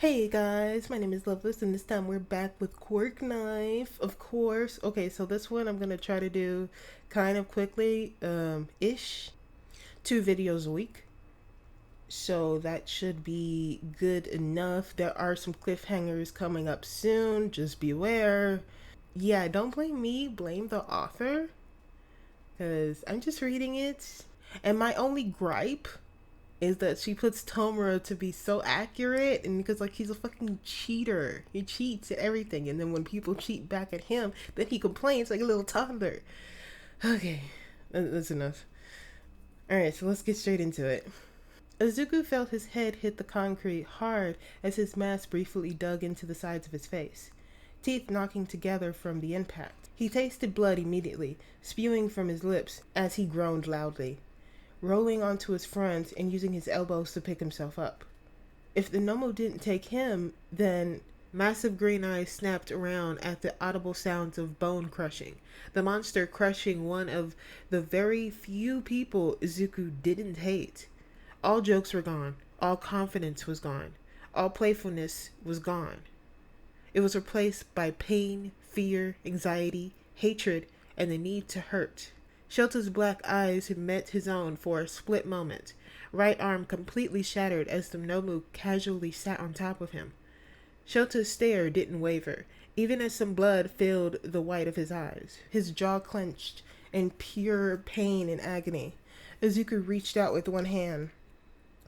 Hey guys, my name is Loveless, and this time we're back with Quirk Knife, of course. Okay, so this one I'm gonna try to do kind of quickly, ish, 2 videos a week. So that should be good enough. There are some cliffhangers coming up soon, just beware. Yeah, don't blame me, blame the author, because I'm just reading it. And my only gripe is that she puts Tomura to be so accurate, and because like he's a fucking cheater. He cheats at everything, and then when people cheat back at him, then he complains like a little toddler. Okay, that's enough. Alright, so let's get straight into it. Izuku felt his head hit the concrete hard as his mask briefly dug into the sides of his face, teeth knocking together from the impact. He tasted blood immediately, spewing from his lips as he groaned loudly, rolling onto his front and using his elbows to pick himself up. If the Nomo didn't take him, then massive green eyes snapped around at the audible sounds of bone crushing, the monster crushing one of the very few people Izuku didn't hate. All jokes were gone, all confidence was gone, all playfulness was gone. It was replaced by pain, fear, anxiety, hatred, and the need to hurt. Shota's black eyes had met his own for a split moment, right arm completely shattered as the Nomu casually sat on top of him. Shota's stare didn't waver, even as some blood filled the white of his eyes. His jaw clenched in pure pain and agony. Izuku reached out with one hand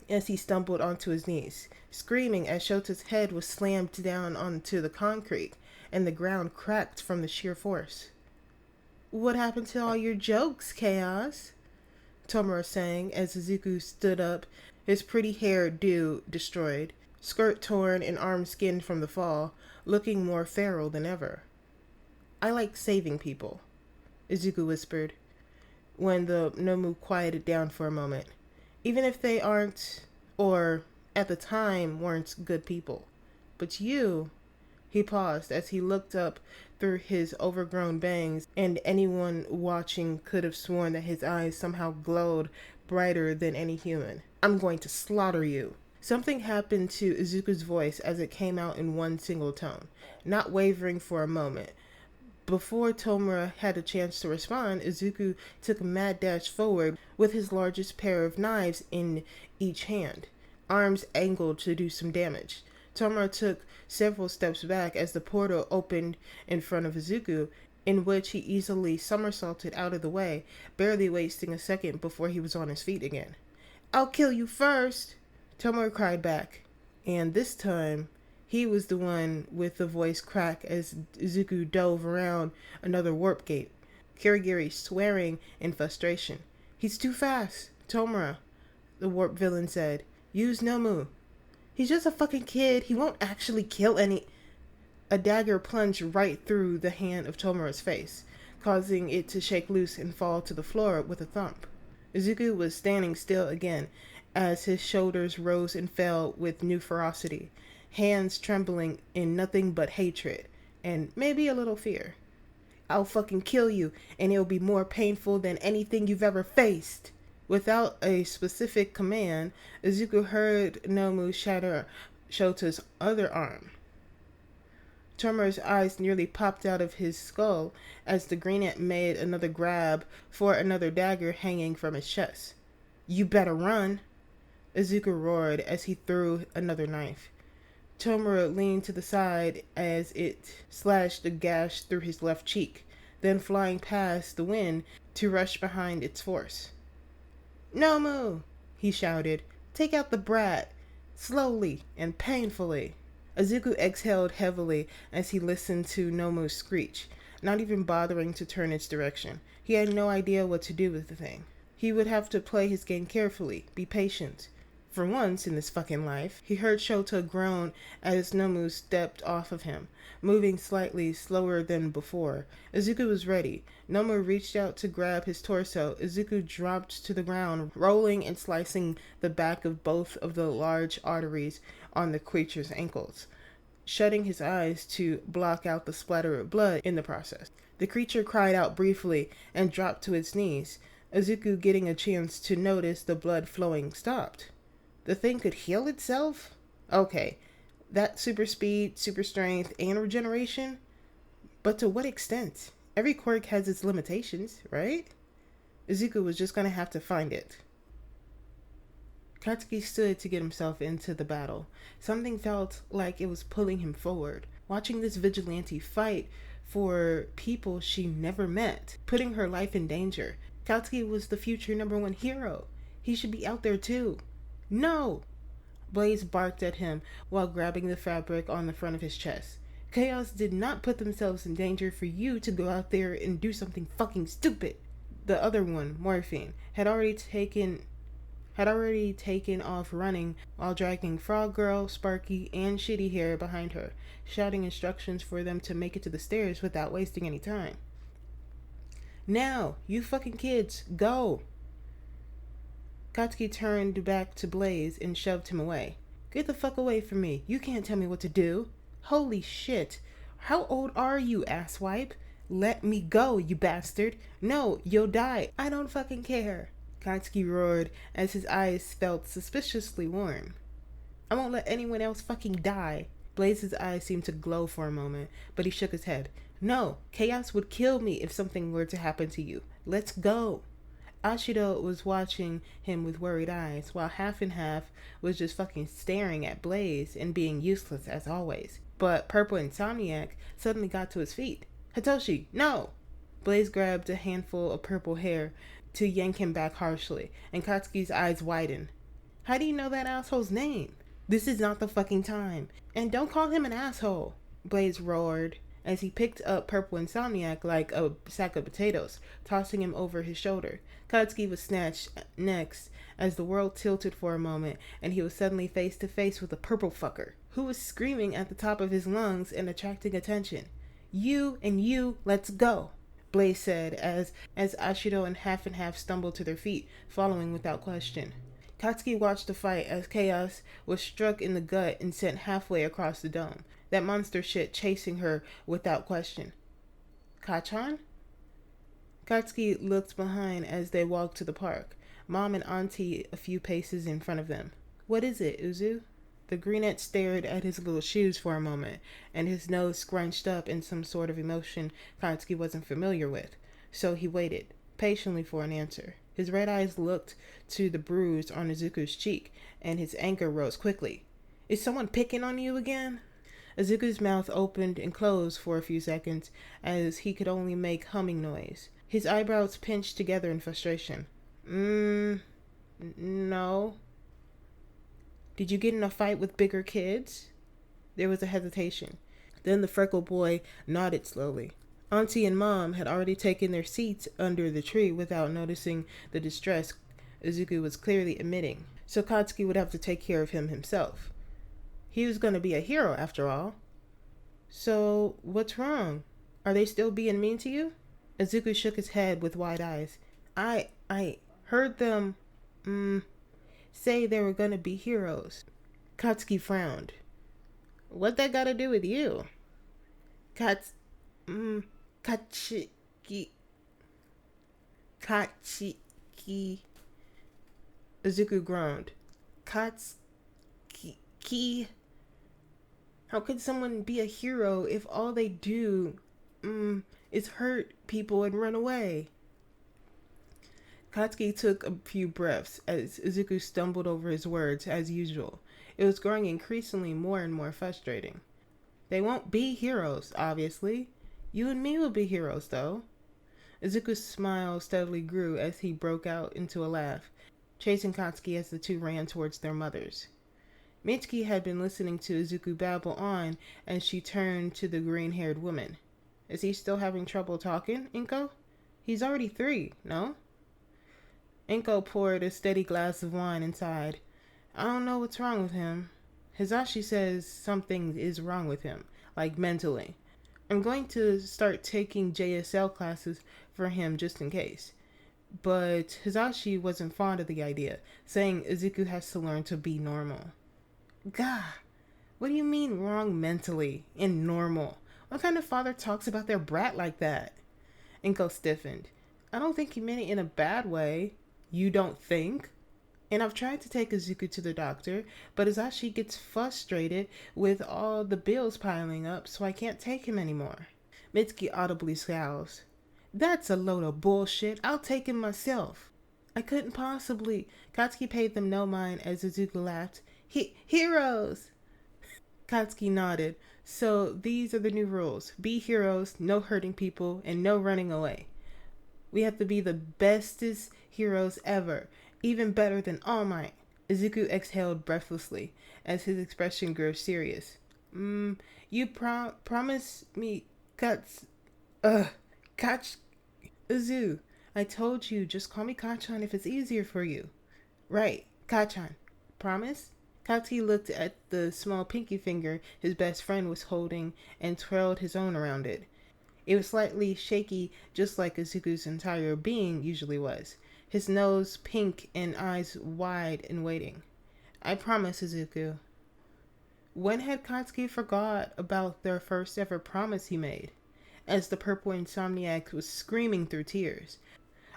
as he stumbled onto his knees, screaming as Shota's head was slammed down onto the concrete and the ground cracked from the sheer force. "What happened to all your jokes, Chaos?" Tomura sang as Izuku stood up, his pretty hair destroyed, skirt torn and arms skinned from the fall, looking more feral than ever. "I like saving people," Izuku whispered, when the Nomu quieted down for a moment. "Even if they aren't, or at the time weren't, good people. But you..." He paused as he looked up through his overgrown bangs, and anyone watching could have sworn that his eyes somehow glowed brighter than any human. "I'm going to slaughter you." Something happened to Izuku's voice as it came out in one single tone, not wavering for a moment. Before Tomura had a chance to respond, Izuku took a mad dash forward with his largest pair of knives in each hand, arms angled to do some damage. Tomura took several steps back as the portal opened in front of Izuku, in which he easily somersaulted out of the way, barely wasting a second before he was on his feet again. "I'll kill you first," Tomura cried back, and this time he was the one with the voice crack as Izuku dove around another warp gate, Kirigiri swearing in frustration. "He's too fast, Tomura," the warp villain said. "Use Nomu." "He's just a fucking kid. He won't actually kill any..." A dagger plunged right through the hand of Tomura's face, causing it to shake loose and fall to the floor with a thump. Izuku was standing still again as his shoulders rose and fell with new ferocity, hands trembling in nothing but hatred and maybe a little fear. "I'll fucking kill you, and it'll be more painful than anything you've ever faced." Without a specific command, Izuku heard Nomu shatter Shota's other arm. Tomura's eyes nearly popped out of his skull as the green ant made another grab for another dagger hanging from his chest. "You better run," Izuku roared as he threw another knife. Tomura leaned to the side as it slashed a gash through his left cheek, then flying past the wind to rush behind its force. "Nomu!" he shouted. "Take out the brat, slowly and painfully." Izuku exhaled heavily as he listened to Nomu's screech, not even bothering to turn its direction. He had no idea what to do with the thing. He would have to play his game carefully, be patient. For once in this fucking life, he heard Shota groan as Nomu stepped off of him, moving slightly slower than before. Izuku was ready. Nomu reached out to grab his torso. Izuku dropped to the ground, rolling and slicing the back of both of the large arteries on the creature's ankles, shutting his eyes to block out the splatter of blood in the process. The creature cried out briefly and dropped to its knees. Izuku, getting a chance to notice the blood flowing, stopped. The thing could heal itself? Okay, That super speed, super strength, and regeneration? But to what extent? Every quirk has its limitations, right? Izuku was just gonna have to find it. Katsuki stood to get himself into the battle. Something felt like it was pulling him forward. Watching this vigilante fight for people she never met, putting her life in danger. Katsuki was the future #1 hero. He should be out there too. No! Blaze barked at him while grabbing the fabric on the front of his chest. Chaos did not put themselves in danger for you to go out there and do something fucking stupid. The other one, Morphine, had already taken off running while dragging Frog Girl, Sparky, and Shitty Hair behind her, shouting instructions for them to make it to the stairs without wasting any time. Now, you fucking kids, go! Katsuki turned back to Blaze and shoved him away. Get the fuck away from me. You can't tell me what to do. Holy shit. How old are you, asswipe? Let me go, you bastard. No, you'll die. I don't fucking care. Katsuki roared as his eyes felt suspiciously warm. I won't let anyone else fucking die. Blaze's eyes seemed to glow for a moment, but he shook his head. No, Chaos would kill me if something were to happen to you. Let's go. Ashido was watching him with worried eyes, while Half and Half was just fucking staring at Blaze and being useless as always. But Purple Insomniac suddenly got to his feet. Hitoshi, no! Blaze grabbed a handful of purple hair to yank him back harshly, and Katsuki's eyes widened. How do you know that asshole's name? This is not the fucking time. And don't call him an asshole, Blaze roared as he picked up Purple Insomniac like a sack of potatoes, tossing him over his shoulder. Katsuki was snatched next as the world tilted for a moment, and he was suddenly face to face with a purple fucker who was screaming at the top of his lungs and attracting attention. You and you, let's go, Blaze said as Ashido and Half stumbled to their feet, following without question. Katsuki watched the fight as Chaos was struck in the gut and sent halfway across the dome. That monster shit chasing her without question. Kachan? Katsuki looked behind as they walked to the park, Mom and Auntie a few paces in front of them. What is it, Uzu? The greenette stared at his little shoes for a moment, and his nose scrunched up in some sort of emotion Katsuki wasn't familiar with, so he waited patiently for an answer. His red eyes looked to the bruise on Izuku's cheek, and his anger rose quickly. Is someone picking on you again? Izuku's mouth opened and closed for a few seconds, as he could only make humming noise. His eyebrows pinched together in frustration. No. Did you get in a fight with bigger kids? There was a hesitation. Then the freckled boy nodded slowly. Auntie and Mom had already taken their seats under the tree without noticing the distress Izuku was clearly emitting, so Katsuki would have to take care of him himself. He was going to be a hero after all. So, what's wrong? Are they still being mean to you? Izuku shook his head with wide eyes. I heard them, say they were going to be heroes. Katsuki frowned. What that got to do with you? Katsuki. Izuku groaned. Katsuki. How could someone be a hero if all they do, is hurt people and run away? Katsuki took a few breaths as Izuku stumbled over his words as usual. It was growing increasingly more and more frustrating. They won't be heroes, obviously. You and me will be heroes, though. Izuku's smile steadily grew as he broke out into a laugh, chasing Katsuki as the two ran towards their mothers. Mitsuki had been listening to Izuku babble on as she turned to the green-haired woman. Is he still having trouble talking, Inko? He's already 3, no? Inko poured a steady glass of wine inside. I don't know what's wrong with him. Hizashi says something is wrong with him, like mentally. I'm going to start taking JSL classes for him just in case. But Hizashi wasn't fond of the idea, saying Izuku has to learn to be normal. Gah, what do you mean wrong mentally and normal? What kind of father talks about their brat like that? Inko stiffened. I don't think he meant it in a bad way. You don't think? And I've tried to take Izuku to the doctor, but Azashi gets frustrated with all the bills piling up, so I can't take him anymore. Mitsuki audibly scowls. That's a load of bullshit. I'll take him myself. I couldn't possibly. Katsuki paid them no mind as Izuku laughed. Heroes! Katsuki nodded. So these are the new rules. Be heroes, no hurting people, and no running away. We have to be the bestest heroes ever, even better than All Might. Izuku exhaled breathlessly as his expression grew serious. You promise me, Kach, Izu. I told you, just call me Kachan if it's easier for you. Right, Kachan. Promise? Katsuki looked at the small pinky finger his best friend was holding and twirled his own around it. It was slightly shaky, just like Izuku's entire being usually was. His nose pink and eyes wide and waiting. I promise, Izuku. When had Katsuki forgot about their first ever promise he made? As the purple insomniac was screaming through tears.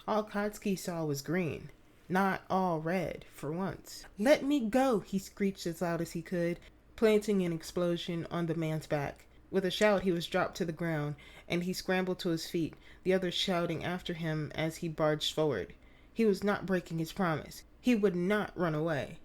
All Katsuki saw was green, not all red, for once. Let me go, he screeched as loud as he could, planting an explosion on the man's back. With a shout, he was dropped to the ground, and he scrambled to his feet, the others shouting after him as he barged forward. He was not breaking his promise. He would not run away.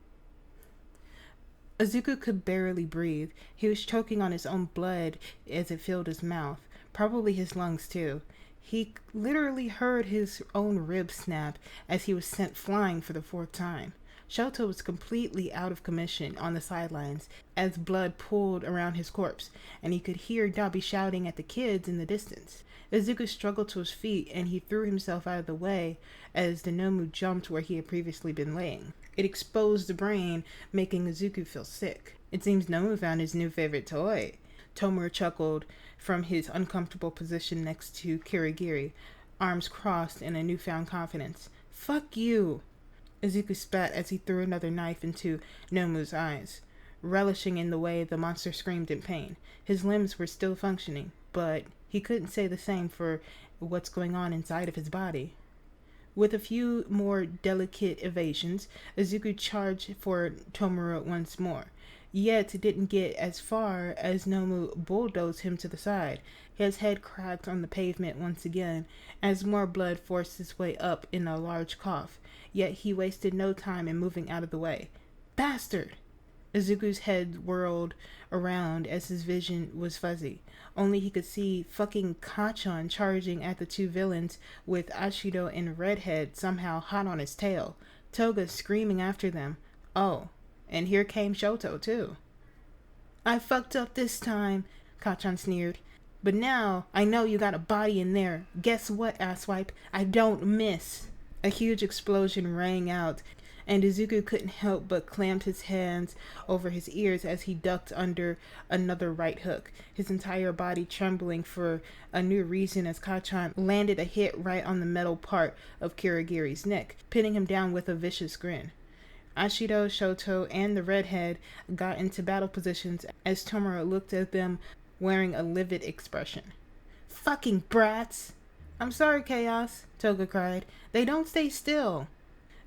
Izuku could barely breathe. He was choking on his own blood as it filled his mouth, probably his lungs too. He literally heard his own ribs snap as he was sent flying for the fourth time. Shoto was completely out of commission on the sidelines as blood pooled around his corpse, and he could hear Dabi shouting at the kids in the distance. Izuku struggled to his feet, and he threw himself out of the way as the Nomu jumped where he had previously been laying. It exposed the brain, making Izuku feel sick. It seems Nomu found his new favorite toy. Tomura chuckled from his uncomfortable position next to Kirigiri, arms crossed in a newfound confidence. Fuck you! Izuku spat as he threw another knife into Nomu's eyes, relishing in the way the monster screamed in pain. His limbs were still functioning, but he couldn't say the same for what's going on inside of his body. With a few more delicate evasions, Izuku charged for Tomura once more, yet didn't get as far as Nomu bulldozed him to the side. His head cracked on the pavement once again as more blood forced its way up in a large cough, yet he wasted no time in moving out of the way. Bastard! Izuku's head whirled around as his vision was fuzzy. Only he could see fucking Kachan charging at the two villains with Ashido and Redhead somehow hot on his tail. Toga screaming after them. Oh, and here came Shoto too. I fucked up this time, Kachan sneered. But now I know you got a body in there. Guess what, asswipe? I don't miss. A huge explosion rang out, and Izuku couldn't help but clamp his hands over his ears as he ducked under another right hook, his entire body trembling for a new reason as Kachan landed a hit right on the metal part of Kirigiri's neck, pinning him down with a vicious grin. Ashido, Shoto, and the redhead got into battle positions as Tomura looked at them wearing a livid expression. Fucking brats! I'm sorry, Chaos, Toga cried. They don't stay still.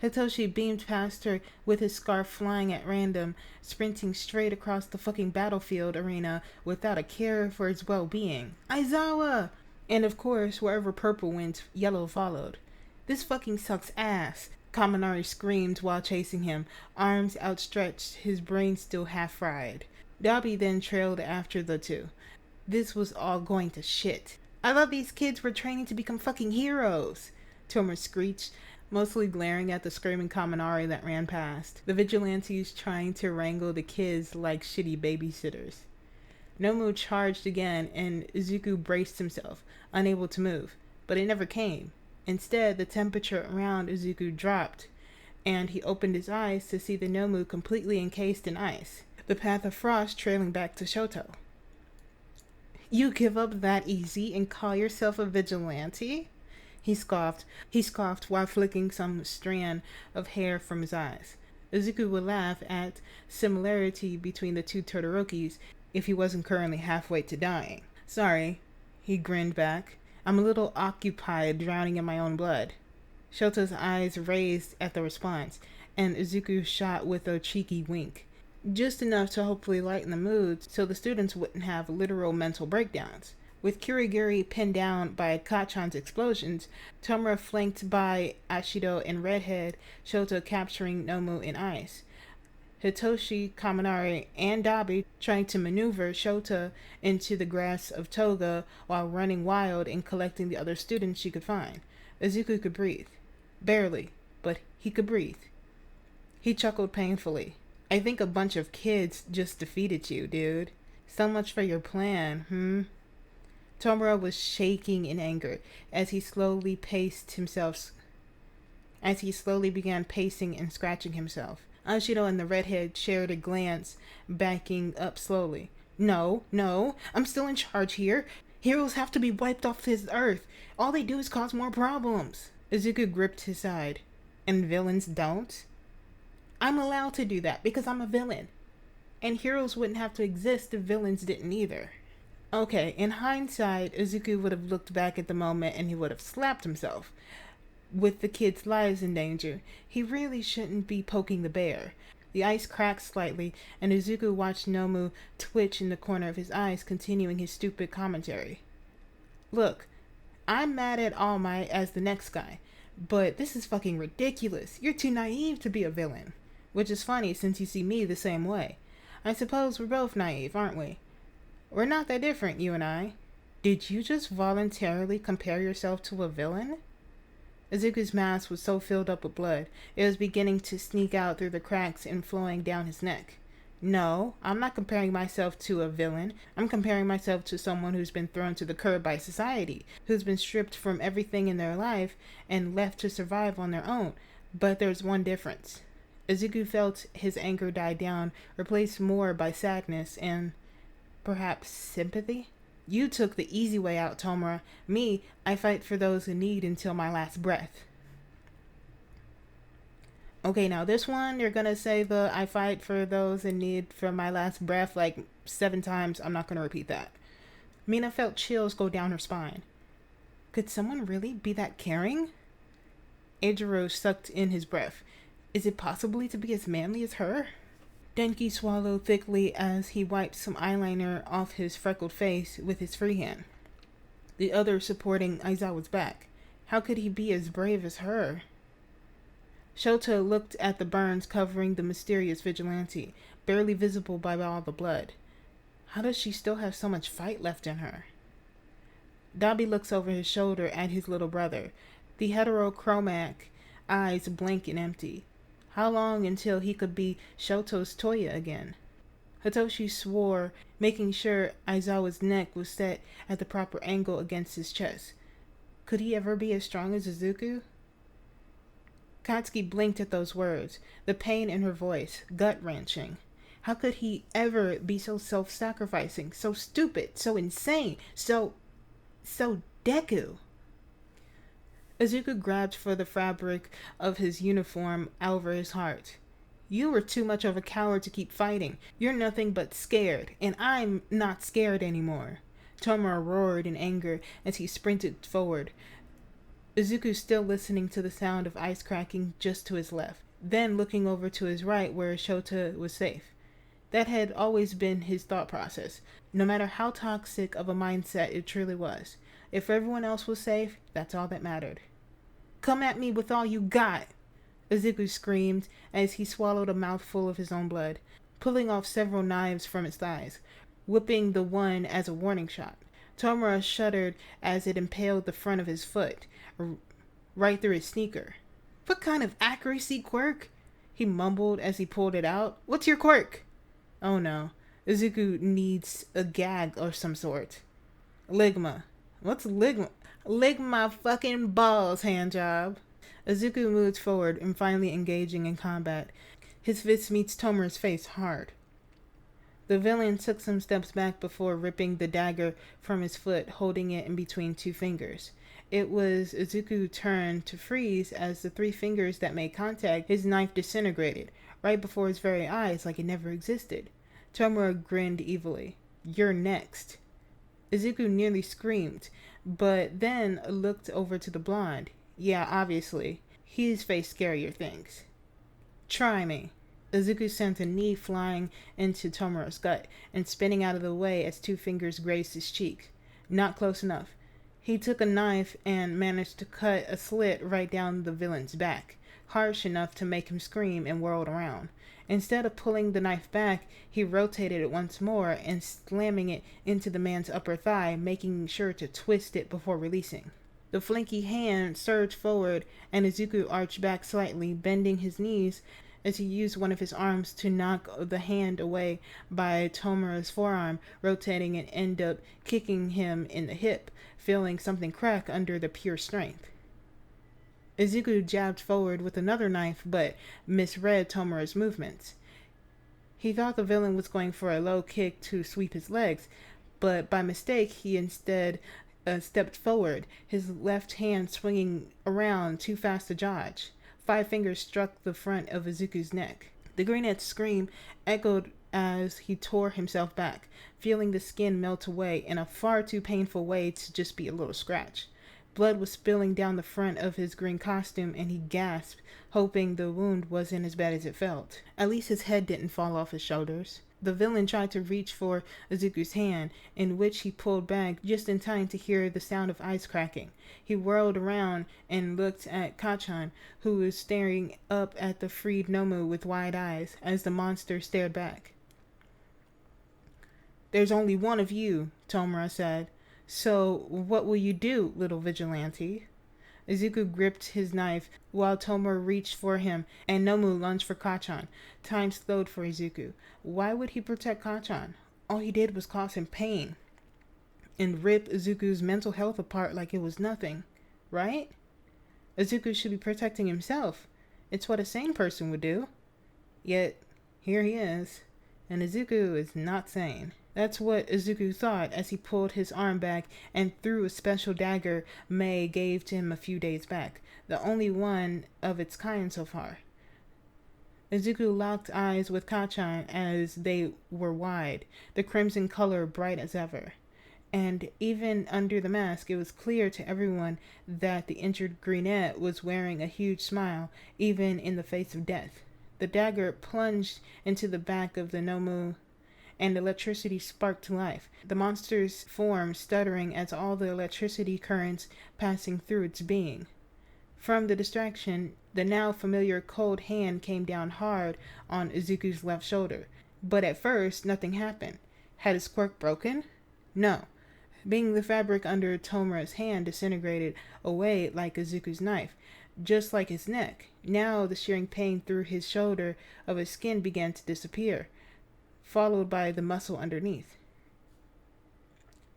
Hitoshi beamed past her with his scarf flying at random, sprinting straight across the fucking battlefield arena without a care for his well-being. Aizawa! And of course, wherever purple went, yellow followed. This fucking sucks ass, Kaminari screamed while chasing him, arms outstretched, his brain still half-fried. Dabi then trailed after the two. This was all going to shit. I thought these kids were training to become fucking heroes, Tomura screeched, mostly glaring at the screaming Kaminari that ran past, the vigilantes trying to wrangle the kids like shitty babysitters. Nomu charged again, and Izuku braced himself, unable to move, but it never came. Instead, the temperature around Izuku dropped, and he opened his eyes to see the Nomu completely encased in ice, the path of frost trailing back to Shoto. You give up that easy and call yourself a vigilante? He scoffed while flicking some strand of hair from his eyes. Izuku would laugh at similarity between the two Todorokis if he wasn't currently halfway to dying. Sorry, he grinned back. I'm a little occupied drowning in my own blood. Shoto's eyes raised at the response, and Izuku shot with a cheeky wink. Just enough to hopefully lighten the mood so the students wouldn't have literal mental breakdowns. With Kurigiri pinned down by Kachan's explosions, Tomura flanked by Ashido and Redhead, Shota capturing Nomu in ice. Hitoshi, Kaminari, and Dabi trying to maneuver Shota into the grasp of Toga while running wild and collecting the other students she could find. Izuku could breathe. Barely, but he could breathe. He chuckled painfully. I think a bunch of kids just defeated you, dude. So much for your plan, Tomura was shaking in anger as he slowly began pacing and scratching himself. Ashido and the redhead shared a glance, backing up slowly. No, I'm still in charge here. Heroes have to be wiped off this earth. All they do is cause more problems. Izuku gripped his side. And villains don't? I'm allowed to do that because I'm a villain. And heroes wouldn't have to exist if villains didn't either. Okay, in hindsight, Izuku would have looked back at the moment and he would have slapped himself. With the kids' lives in danger, he really shouldn't be poking the bear. The ice cracked slightly, and Izuku watched Nomu twitch in the corner of his eyes, continuing his stupid commentary. Look, I'm mad at All Might as the next guy, but this is fucking ridiculous. You're too naive to be a villain. Which is funny since you see me the same way. I suppose we're both naive, aren't we? We're not that different, you and I. Did you just voluntarily compare yourself to a villain? Izuku's mask was so filled up with blood, it was beginning to sneak out through the cracks and flowing down his neck. No, I'm not comparing myself to a villain. I'm comparing myself to someone who's been thrown to the curb by society, who's been stripped from everything in their life and left to survive on their own. But there's one difference. Izuku felt his anger die down, replaced more by sadness and perhaps sympathy. You took the easy way out, Tomura. Me, I fight for those in need until my last breath. Okay, now this one, you're gonna say the I fight for those in need for my last breath like 7 times. I'm not gonna repeat that. Mina felt chills go down her spine. Could someone really be that caring? Eijiro sucked in his breath. Is it possibly to be as manly as her? Denki swallowed thickly as he wiped some eyeliner off his freckled face with his free hand, the other supporting Aizawa's back. How could he be as brave as her? Shota looked at the burns covering the mysterious vigilante, barely visible by all the blood. How does she still have so much fight left in her? Dabi looks over his shoulder at his little brother, the heterochromatic eyes blank and empty. How long until he could be Shoto's Toya again? Hitoshi swore, making sure Aizawa's neck was set at the proper angle against his chest. Could he ever be as strong as Izuku? Katsuki blinked at those words, the pain in her voice, gut-wrenching. How could he ever be so self-sacrificing, so stupid, so insane, so Deku? Izuku grabbed for the fabric of his uniform over his heart. You were too much of a coward to keep fighting. You're nothing but scared, and I'm not scared anymore. Tomura roared in anger as he sprinted forward. Izuku still listening to the sound of ice cracking just to his left, then looking over to his right where Shota was safe. That had always been his thought process, no matter how toxic of a mindset it truly was. If everyone else was safe, that's all that mattered. Come at me with all you got, Izuku screamed as he swallowed a mouthful of his own blood, pulling off several knives from his thighs, whipping the one as a warning shot. Tomura shuddered as it impaled the front of his foot, right through his sneaker. What kind of accuracy, Quirk? He mumbled as he pulled it out. What's your quirk? Oh no, Izuku needs a gag or some sort. Ligma. What's Ligma? Lick my fucking balls, handjob. Izuku moved forward and finally engaging in combat. His fist meets Tomura's face hard. The villain took some steps back before ripping the dagger from his foot, holding it in between 2 fingers. It was Izuku's turn to freeze as the 3 fingers that made contact, his knife disintegrated, right before his very eyes like it never existed. Tomura grinned evilly. You're next. Izuku nearly screamed, but then looked over to the blonde. Yeah, obviously. He's faced scarier things. Try me. Izuku sent a knee flying into Tomura's gut and spinning out of the way as two fingers grazed his cheek. Not close enough. He took a knife and managed to cut a slit right down the villain's back, harsh enough to make him scream and whirled around. Instead of pulling the knife back, he rotated it once more and slamming it into the man's upper thigh, making sure to twist it before releasing. The flanky hand surged forward, and Izuku arched back slightly, bending his knees as he used one of his arms to knock the hand away by Tomura's forearm, rotating and end up kicking him in the hip, feeling something crack under the pure strength. Izuku jabbed forward with another knife, but misread Tomura's movements. He thought the villain was going for a low kick to sweep his legs, but by mistake he instead stepped forward, his left hand swinging around too fast to dodge. 5 fingers struck the front of Izuku's neck. The greenette's scream echoed as he tore himself back, feeling the skin melt away in a far too painful way to just be a little scratch. Blood was spilling down the front of his green costume, and he gasped, hoping the wound wasn't as bad as it felt. At least his head didn't fall off his shoulders. The villain tried to reach for Izuku's hand, in which he pulled back just in time to hear the sound of ice cracking. He whirled around and looked at Kacchan, who was staring up at the freed Nomu with wide eyes as the monster stared back. "There's only one of you," Tomura said. "So what will you do, little vigilante?" Izuku gripped his knife while Tomura reached for him, and Nomu lunged for Kacchan. Time slowed for Izuku. Why would he protect Kacchan? All he did was cause him pain and rip Izuku's mental health apart like it was nothing, right? Izuku should be protecting himself. It's what a sane person would do. Yet, here he is, and Izuku is not sane. That's what Izuku thought as he pulled his arm back and threw a special dagger Mei gave to him a few days back, the only one of its kind so far. Izuku locked eyes with Kacchan as they were wide, the crimson color bright as ever. And even under the mask, it was clear to everyone that the injured greenette was wearing a huge smile, even in the face of death. The dagger plunged into the back of the Nomu, and electricity sparked to life, the monster's form stuttering as all the electricity currents passing through its being. From the distraction, the now familiar cold hand came down hard on Izuku's left shoulder. But at first, nothing happened. Had his quirk broken? No. Being the fabric under Tomura's hand disintegrated away like Izuku's knife, just like his neck. Now the shearing pain through his shoulder of his skin began to disappear, followed by the muscle underneath.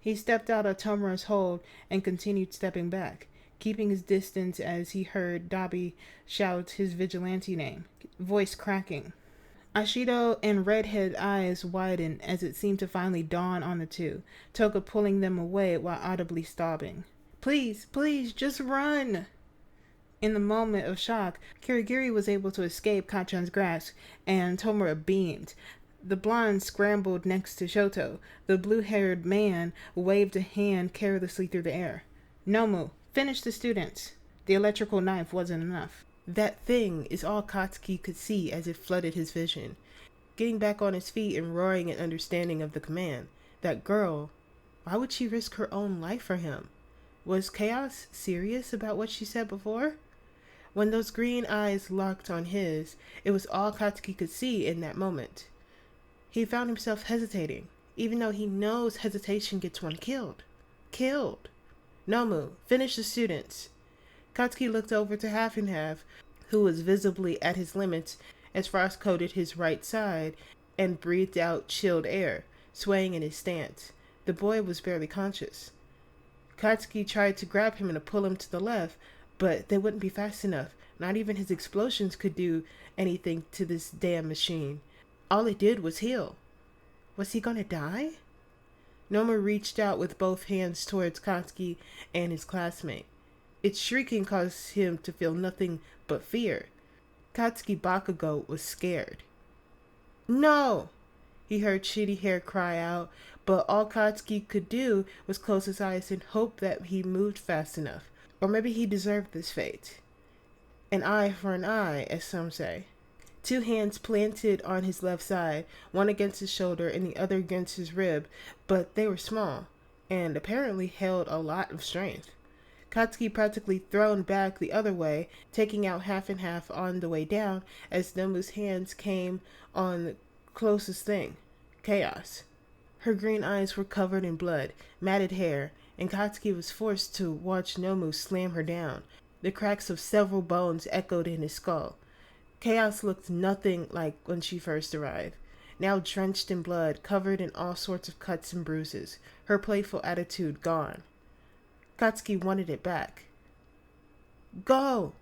He stepped out of Tomura's hold and continued stepping back, keeping his distance as he heard Dabi shout his vigilante name, voice cracking. Ashido and Redhead eyes widened as it seemed to finally dawn on the two, Toga pulling them away while audibly sobbing. "Please, please, just run!" In the moment of shock, Kirigiri was able to escape Kacchan's grasp, and Tomura beamed. The blonde scrambled next to Shoto. The blue-haired man waved a hand carelessly through the air. "Nomu, finish the students." The electrical knife wasn't enough. That thing is all Katsuki could see as it flooded his vision. Getting back on his feet and roaring in understanding of the command. That girl, why would she risk her own life for him? Was Chaos serious about what she said before? When those green eyes locked on his, it was all Katsuki could see in that moment. He found himself hesitating, even though he knows hesitation gets one killed. Killed. "Nomu, finish the students." Katsuki looked over to Half and Half, who was visibly at his limits as Frost coated his right side and breathed out chilled air, swaying in his stance. The boy was barely conscious. Katsuki tried to grab him and to pull him to the left, but they wouldn't be fast enough. Not even his explosions could do anything to this damn machine. All it did was heal. Was he gonna die? Nomu reached out with both hands towards Katsuki and his classmate. Its shrieking caused him to feel nothing but fear. Katsuki Bakugo was scared. "No!" He heard Shitty Hair cry out, but all Katsuki could do was close his eyes and hope that he moved fast enough. Or maybe he deserved this fate. An eye for an eye, as some say. two hands planted on his left side, one against his shoulder and the other against his rib, but they were small and apparently held a lot of strength. Katsuki practically thrown back the other way, taking out half and half on the way down as Nomu's hands came on the closest thing, chaos. Her green eyes were covered in blood, matted hair, and Katsuki was forced to watch Nomu slam her down. The cracks of several bones echoed in his skull. Chaos looked nothing like when she first arrived. Now drenched in blood, covered in all sorts of cuts and bruises, her playful attitude gone. Katsuki wanted it back. Go!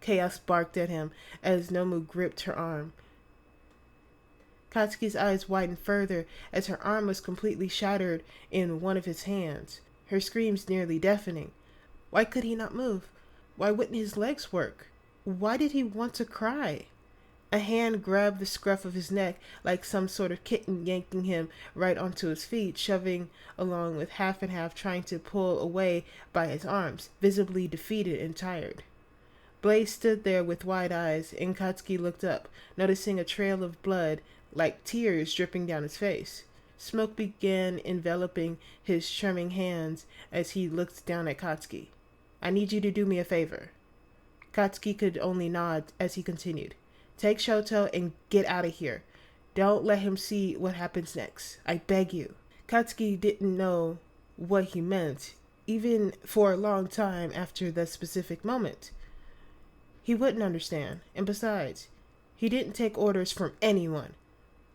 Chaos barked at him as Nomu gripped her arm. Katsuki's eyes widened further as her arm was completely shattered in one of his hands, her screams nearly deafening. Why could he not move? Why wouldn't his legs work? Why did he want to cry? A hand grabbed the scruff of his neck like some sort of kitten, yanking him right onto his feet, shoving along with half and half trying to pull away by his arms, visibly defeated and tired. Blaze stood there with wide eyes, and Katsuki looked up, noticing a trail of blood, like tears, dripping down his face. Smoke began enveloping his trembling hands as he looked down at Katsuki. I need you to do me a favor. Katsuki could only nod as he continued. Take Shoto and get out of here. Don't let him see what happens next. I beg you. Katsuki didn't know what he meant, even for a long time after that specific moment. He wouldn't understand, and besides, he didn't take orders from anyone.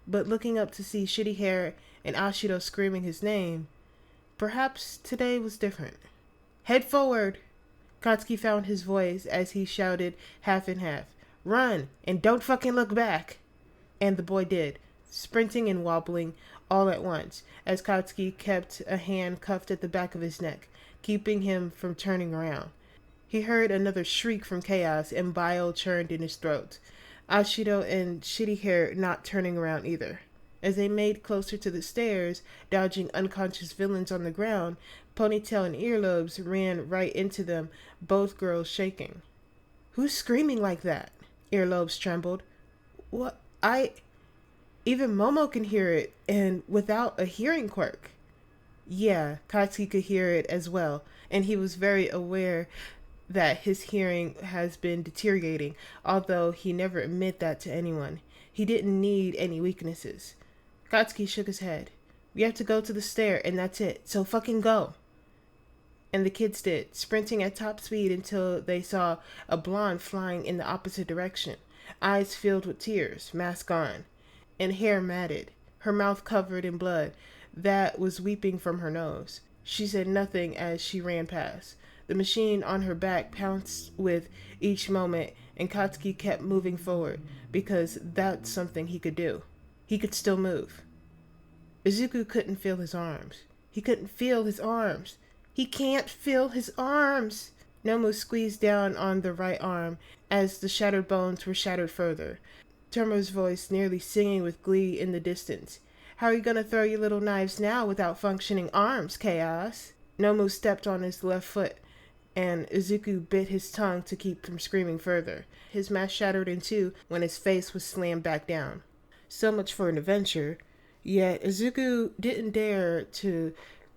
But looking up to see Shitty Hair and Ashido screaming his name, perhaps today was different. Head forward! Katsuki found his voice as he shouted half and half. Run, and don't fucking look back. And the boy did, sprinting and wobbling all at once, as Katsuki kept a hand cuffed at the back of his neck, keeping him from turning around. He heard another shriek from Chaos, and bile churned in his throat. Ashido and Shitty Hair not turning around either. As they made closer to the stairs, dodging unconscious villains on the ground, Ponytail and Earlobes ran right into them, both girls shaking. Who's screaming like that? Earlobes trembled. What? Even Momo can hear it, and without a hearing quirk. Yeah, Katsuki could hear it as well, and he was very aware that his hearing has been deteriorating, although he never admitted that to anyone. He didn't need any weaknesses. Katsuki shook his head. We have to go to the stair, and that's it, so fucking go. And the kids did, sprinting at top speed until they saw a blonde flying in the opposite direction, eyes filled with tears, mask on, and hair matted, her mouth covered in blood that was weeping from her nose. She said nothing as she ran past. The machine on her back pounced with each moment, and Katsuki kept moving forward, because that's something he could do. He could still move. Izuku couldn't feel his arms. He couldn't feel his arms. He can't feel his arms! Nomu squeezed down on the right arm as the shattered bones were shattered further. Tomo's voice nearly singing with glee in the distance. How are you gonna throw your little knives now without functioning arms, Chaos? Nomu stepped on his left foot, and Izuku bit his tongue to keep from screaming further. His mask shattered in two when his face was slammed back down. So much for an adventure, yet Izuku didn't dare to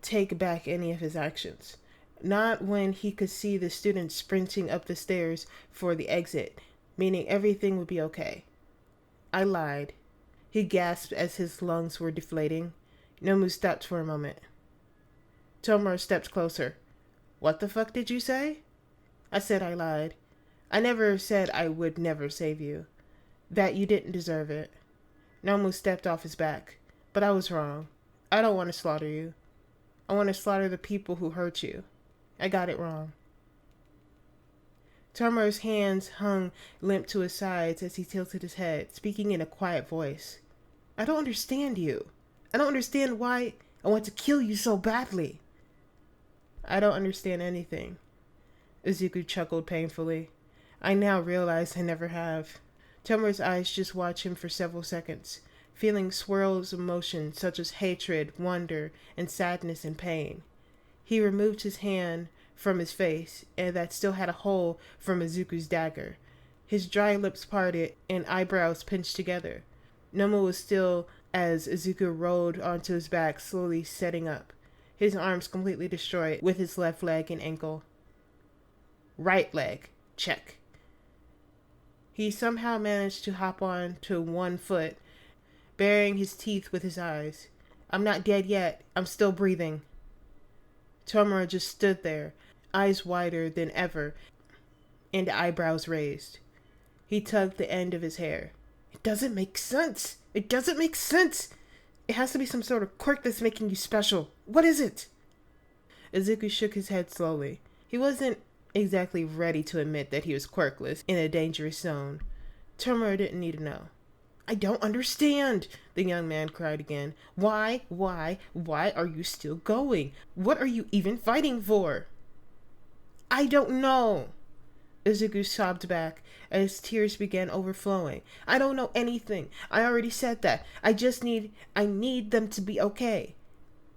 take back any of his actions. Not when he could see the students sprinting up the stairs for the exit, meaning everything would be okay. I lied. He gasped as his lungs were deflating. Nomu stopped for a moment. Tomura stepped closer. What the fuck did you say? I said I lied. I never said I would never save you. That you didn't deserve it. Nomu stepped off his back. But I was wrong. I don't want to slaughter you. I want to slaughter the people who hurt you. I got it wrong. Tomura's hands hung limp to his sides as he tilted his head, speaking in a quiet voice. I don't understand you. I don't understand why I want to kill you so badly. I don't understand anything. Izuku chuckled painfully. I now realize I never have. Tomura's eyes just watched him for several seconds, feeling swirls of emotion such as hatred, wonder, and sadness and pain. He removed his hand from his face, and that still had a hole from Izuku's dagger. His dry lips parted and eyebrows pinched together. Nomu was still as Izuku rolled onto his back, slowly setting up, his arms completely destroyed with his left leg and ankle. Right leg. Check. He somehow managed to hop on to one foot, baring his teeth with his eyes. I'm not dead yet. I'm still breathing. Tomura just stood there, eyes wider than ever, and eyebrows raised. He tugged the end of his hair. It doesn't make sense. It doesn't make sense. It has to be some sort of quirk that's making you special. What is it? Izuku shook his head slowly. He wasn't exactly ready to admit that he was quirkless in a dangerous zone. Tomura didn't need to know. I don't understand, the young man cried again. Why are you still going? What are you even fighting for? I don't know. Izuku sobbed back as tears began overflowing. I don't know anything. I already said that. I need them to be okay.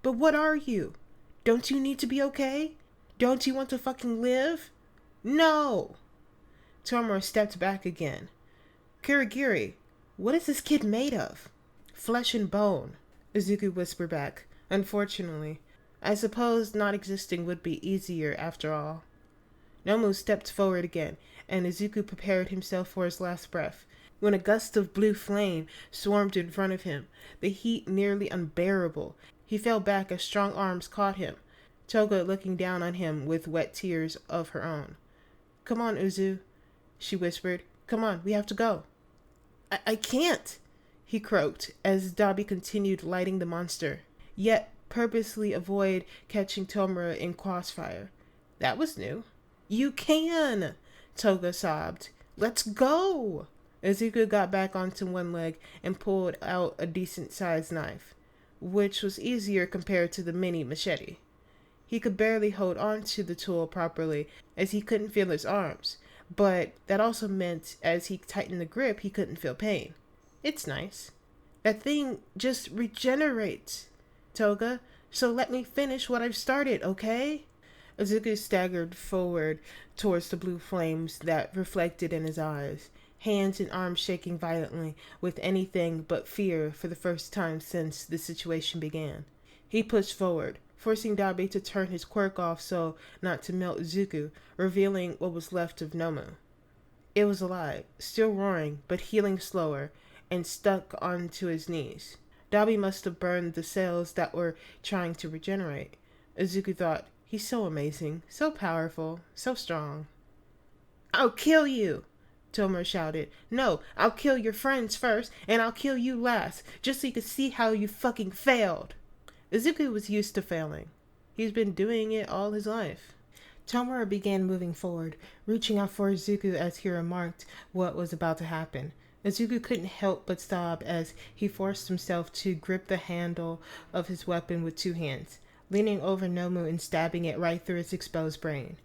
But what are you? Don't you need to be okay? Don't you want to fucking live? No! Tomura stepped back again. Kurogiri, what is this kid made of? Flesh and bone, Izuku whispered back. Unfortunately, I suppose not existing would be easier after all. Nomu stepped forward again, and Izuku prepared himself for his last breath. When a gust of blue flame swarmed in front of him, the heat nearly unbearable, he fell back as strong arms caught him, Toga looking down on him with wet tears of her own. Come on, Uzu, she whispered. Come on, we have to go. I can't, he croaked as Dabi continued lighting the monster, yet purposely avoid catching Tomura in crossfire. That was new. You can, Toga sobbed. Let's go. Izuku got back onto one leg and pulled out a decent-sized knife, which was easier compared to the mini machete. He could barely hold on to the tool properly as he couldn't feel his arms, but that also meant as he tightened the grip, he couldn't feel pain. It's nice. That thing just regenerates, Toga, so let me finish what I've started, okay? Izuku staggered forward towards the blue flames that reflected in his eyes, hands and arms shaking violently with anything but fear for the first time since the situation began. He pushed forward, forcing Dabi to turn his quirk off so not to melt Izuku, revealing what was left of Nomu. It was alive, still roaring, but healing slower, and stuck onto his knees. Dabi must have burned the cells that were trying to regenerate. Izuku thought, he's so amazing, so powerful, so strong. I'll kill you, Tomura shouted. No, I'll kill your friends first, and I'll kill you last, just so you can see how you fucking failed. Izuku was used to failing. He's been doing it all his life. Tomura began moving forward, reaching out for Izuku as he remarked what was about to happen. Izuku couldn't help but sob as he forced himself to grip the handle of his weapon with two hands, leaning over Nomu and stabbing it right through its exposed brain,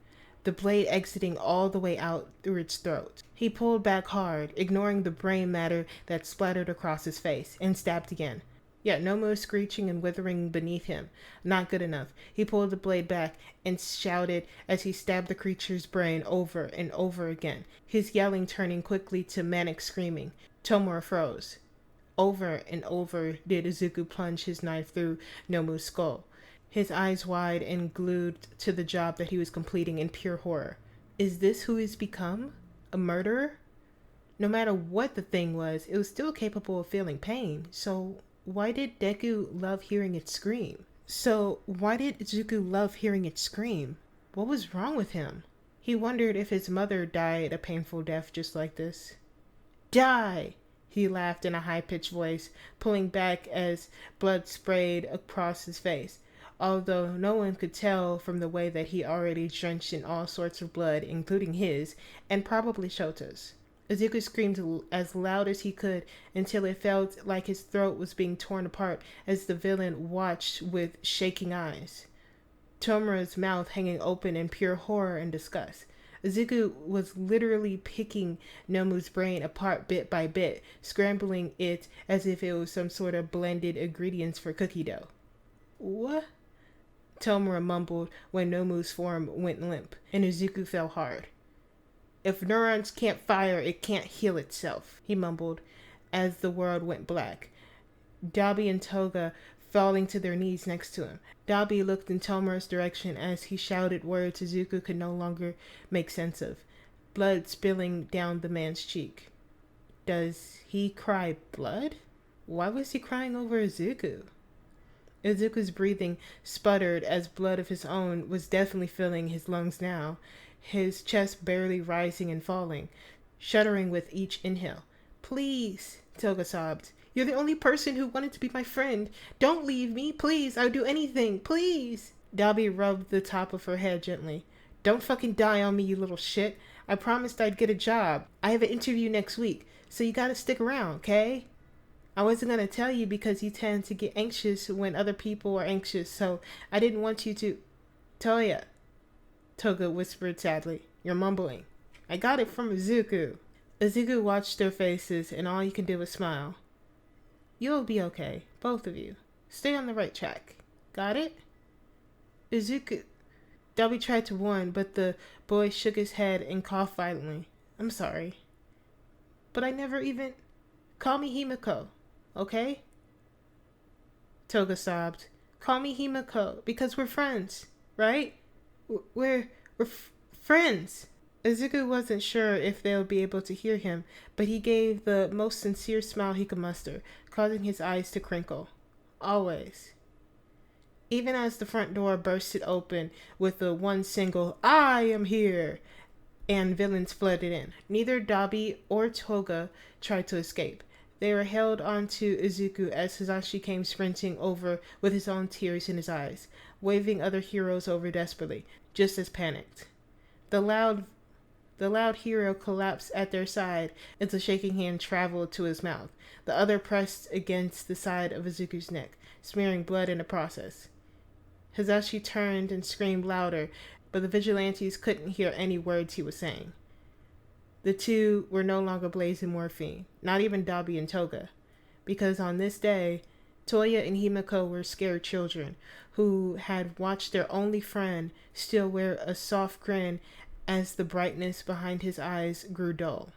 the blade exiting all the way out through its throat. He pulled back hard, ignoring the brain matter that splattered across his face, and stabbed again. Yet Nomu was screeching and withering beneath him. Not good enough. He pulled the blade back and shouted as he stabbed the creature's brain over and over again, his yelling turning quickly to manic screaming. Tomura froze. Over and over did Izuku plunge his knife through Nomu's skull, his eyes wide and glued to the job that he was completing in pure horror. Is this who he's become? A murderer? No matter what the thing was, it was still capable of feeling pain, so why did Deku love hearing it scream? Why did Izuku love hearing it scream? What was wrong with him? He wondered if his mother died a painful death just like this. Die! He laughed in a high-pitched voice, pulling back as blood sprayed across his face, although no one could tell from the way that he already drenched in all sorts of blood, including his, and probably Shota's. Izuku screamed as loud as he could until it felt like his throat was being torn apart as the villain watched with shaking eyes, Tomura's mouth hanging open in pure horror and disgust. Izuku was literally picking Nomu's brain apart bit by bit, scrambling it as if it was some sort of blended ingredients for cookie dough. What? Tomura mumbled when Nomu's form went limp, and Izuku fell hard. If neurons can't fire, it can't heal itself, he mumbled as the world went black. Dabi and Toga falling to their knees next to him. Dabi looked in Tomura's direction as he shouted words Izuku could no longer make sense of, blood spilling down the man's cheek. Does he cry blood? Why was he crying over Izuku? Izuku's breathing sputtered as blood of his own was definitely filling his lungs now, his chest barely rising and falling, shuddering with each inhale. Please, Toga sobbed. You're the only person who wanted to be my friend. Don't leave me, please. I'll do anything, please. Dabi rubbed the top of her head gently. Don't fucking die on me, you little shit. I promised I'd get a job. I have an interview next week, so you gotta stick around, okay? I wasn't gonna tell you because you tend to get anxious when other people are anxious, so I didn't want you to... Toya, Toga whispered sadly. You're mumbling. I got it from Izuku. Izuku watched their faces, and all he could do was smile. You'll be okay, both of you. Stay on the right track. Got it? Izuku... Dabi tried to warn, but the boy shook his head and coughed violently. I'm sorry. But I never even... Call me Himiko, okay? Toga sobbed. Call me Himiko, because we're friends, right? We're friends. Izuku wasn't sure if they would be able to hear him, but he gave the most sincere smile he could muster, causing his eyes to crinkle. Always. Even as the front door bursted open with the one single, I am here, and villains flooded in. Neither Dabi or Toga tried to escape. They were held onto Izuku as Hisashi came sprinting over with his own tears in his eyes, waving other heroes over desperately, just as panicked. The loud hero collapsed at their side as the shaking hand traveled to his mouth. The other pressed against the side of Izuku's neck, smearing blood in the process. Hisashi turned and screamed louder, but the vigilantes couldn't hear any words he was saying. The two were no longer blazing morphine, not even Dabi and Toga, because on this day, Toya and Himiko were scared children who had watched their only friend still wear a soft grin as the brightness behind his eyes grew dull.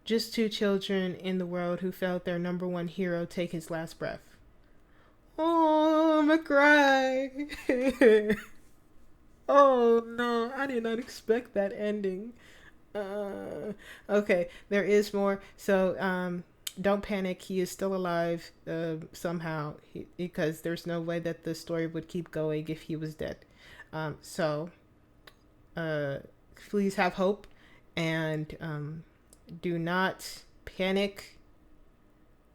Just two children in the world who felt their number one hero take his last breath. Oh, I'm gonna cry. Oh no, I did not expect that ending. Okay, there is more. So, don't panic. He is still alive somehow, because there's no way that the story would keep going if he was dead. Please have hope and do not panic.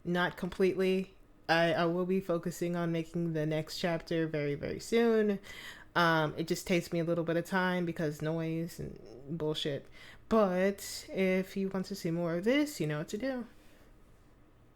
Not completely. I will be focusing on making the next chapter very, very soon. It just takes me a little bit of time because noise and bullshit. But if you want to see more of this, you know what to do.